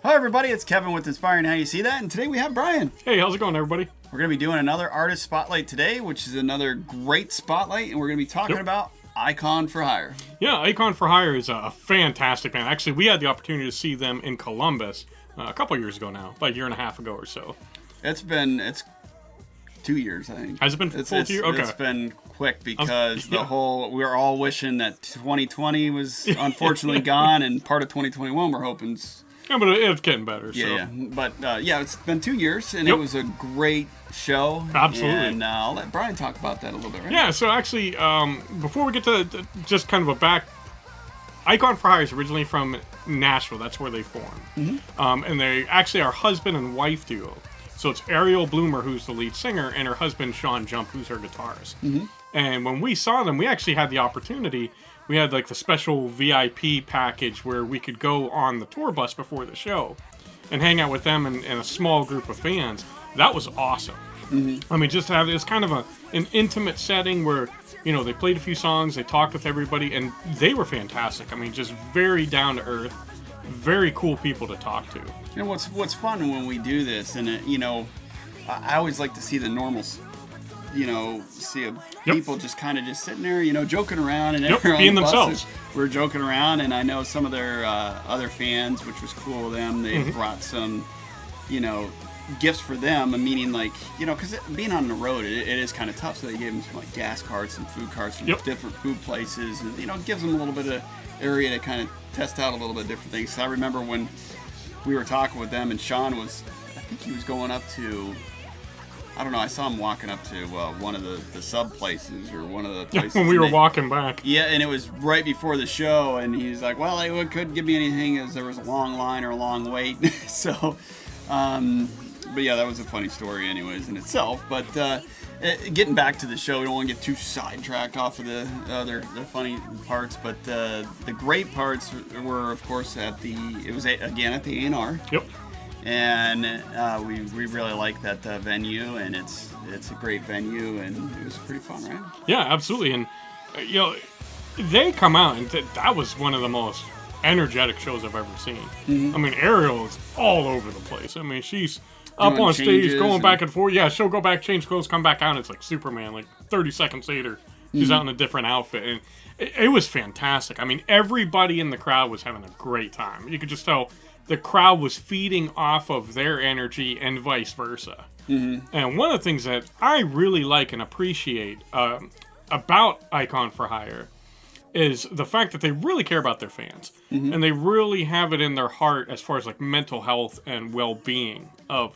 Hi everybody, it's Kevin with Inspiring How You See That, and today we have Brian. Hey, how's it going, everybody? We're going to be doing another artist spotlight today, which is another great spotlight, and we're going to be talking about Icon for Hire. Yeah, Icon for Hire is a fantastic band. Actually, we had the opportunity to see them in Columbus a couple years ago now, about a year and a half ago or so. It's 2 years, I think. Has it been full 2 years? Okay. It's been quick because we were all wishing that 2020 was unfortunately gone, and part of 2021 we're hoping's... Yeah, but it's getting better. Yeah. But it's been 2 years, and it was a great show. Absolutely. And I'll let Brian talk about that a little bit, right? Yeah, so actually, before we get to just kind of a back... Icon for Hire is originally from Nashville. That's where they formed. Mm-hmm. And they actually are husband and wife duo. So it's Ariel Bloomer, who's the lead singer, and her husband, Shawn Jump, who's her guitarist. Mm-hmm. And when we saw them, we actually had the opportunity... We had like the special VIP package where we could go on the tour bus before the show and hang out with them and a small group of fans. That was awesome. Mm-hmm. I mean, just to have this kind of an intimate setting where, you know, they played a few songs, they talked with everybody, and they were fantastic. I mean, just very down to earth, very cool people to talk to. You know, what's fun when we do this, and I always like to see the normals. People just kind of just sitting there, joking around, and being themselves. We're joking around, and I know some of their other fans, which was cool of them. They brought some, gifts for them. Meaning, because being on the road, it is kind of tough. So they gave them some gas cards, some food cards from different food places, and gives them a little bit of area to kind of test out a little bit different things. So I remember when we were talking with them, and Shawn I think he was going up to. I don't know, I saw him walking up to one of the sub places or one of the places. When we were walking back. Yeah, and it was right before the show, and he's like, well, it couldn't give me anything as there was a long line or a long wait. So, but yeah, that was a funny story anyways in itself. But getting back to the show, we don't want to get too sidetracked off of the funny parts, but the great parts were, of course, at the A&R. Yep. And we really like that venue, and it's a great venue, and it was pretty fun, right? Yeah, absolutely. And they come out, and that was one of the most energetic shows I've ever seen. Mm-hmm. I mean, Ariel is all over the place. I mean, she's up on stage, going back and forth. Yeah, she'll go back, change clothes, come back out, and it's like Superman. Like 30 seconds later, she's out in a different outfit, and it was fantastic. I mean, everybody in the crowd was having a great time. You could just tell. The crowd was feeding off of their energy and vice versa. Mm-hmm. And one of the things that I really like and appreciate about Icon for Hire is the fact that they really care about their fans. Mm-hmm. And they really have it in their heart as far as like mental health and well-being of,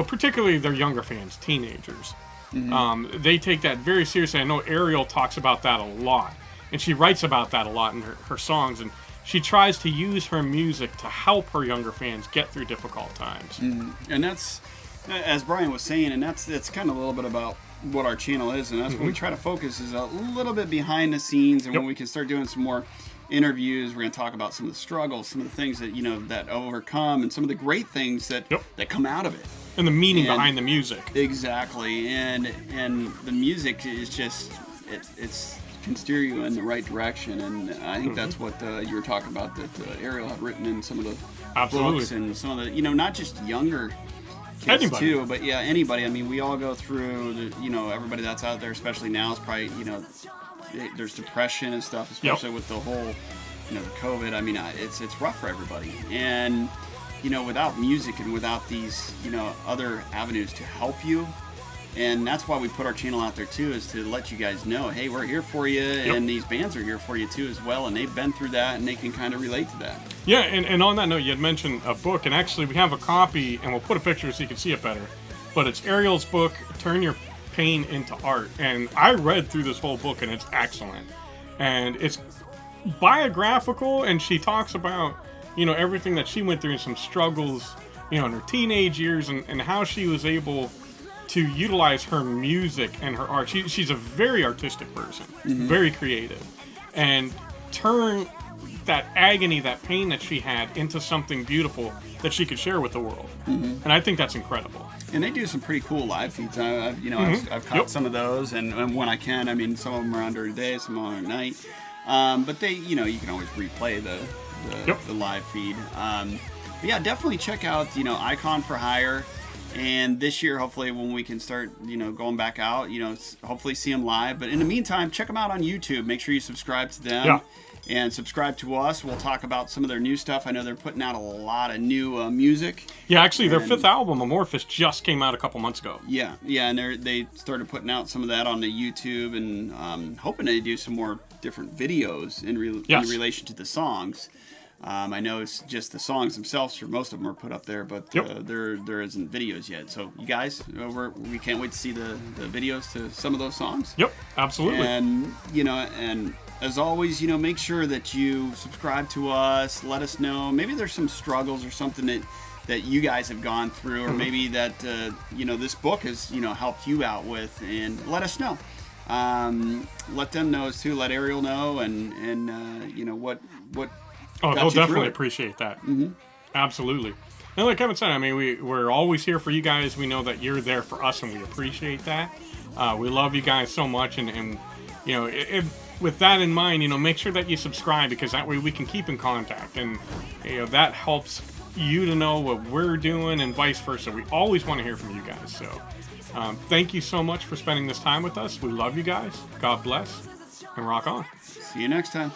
particularly their younger fans, teenagers. Mm-hmm. They take that very seriously. I know Ariel talks about that a lot. And she writes about that a lot in her songs. And she tries to use her music to help her younger fans get through difficult times. Mm-hmm. And that's, as Brian was saying, and that's kind of a little bit about what our channel is, and that's what we try to focus is a little bit behind the scenes, and when we can start doing some more interviews, we're going to talk about some of the struggles, some of the things that, that overcome, and some of the great things that come out of it. And the meaning behind the music. Exactly. And the music is just, it's can steer you in the right direction, and I think that's what you were talking about that Ariel had written in some of the books and some of the, not just younger kids too, but anybody. I mean, we all go through everybody that's out there, especially now, is probably, there's depression and stuff, especially with the whole, the COVID. I mean, it's rough for everybody, and without music and without these, other avenues to help you. And that's why we put our channel out there too, is to let you guys know, hey, we're here for you, and these bands are here for you too as well, and they've been through that, and they can kind of relate to that. Yeah, and on that note, you had mentioned a book, and actually we have a copy, and we'll put a picture so you can see it better, but it's Ariel's book, Turn Your Pain into Art, and I read through this whole book, and it's excellent. And it's biographical, and she talks about, everything that she went through and some struggles, in her teenage years, and how she was able to utilize her music and her art. She's a very artistic person, very creative, and turn that agony, that pain that she had into something beautiful that she could share with the world. And I think that's incredible. And they do some pretty cool live feeds. I've caught some of those, and when I can, I mean, some of them are on during the day, some are at night. But they, you can always replay the live feed. But yeah, definitely check out, Icon for Hire. And this year, hopefully, when we can start, going back out, hopefully see them live. But in the meantime, check them out on YouTube. Make sure you subscribe to them. Yeah. And subscribe to us. We'll talk about some of their new stuff. I know they're putting out a lot of new music. Yeah, actually, their 5th album, Amorphous, just came out a couple months ago. Yeah, and they started putting out some of that on the YouTube, and hoping to do some more different videos in relation to the songs. I know it's just the songs themselves, for most of them are put up there, but there isn't videos yet. So you guys, we can't wait to see the videos to some of those songs. Yep, absolutely. And and as always, make sure that you subscribe to us. Let us know. Maybe there's some struggles or something that you guys have gone through, or maybe that this book has helped you out with, and let us know. Let them know too. Let Ariel know, and what. Oh, they'll definitely appreciate that. Mm-hmm. Absolutely. And like Kevin said, I mean, we're always here for you guys. We know that you're there for us, and we appreciate that. We love you guys so much, and with that in mind, make sure that you subscribe, because that way we can keep in contact, and that helps you to know what we're doing, and vice versa. We always want to hear from you guys. So thank you so much for spending this time with us. We love you guys. God bless, and rock on. See you next time.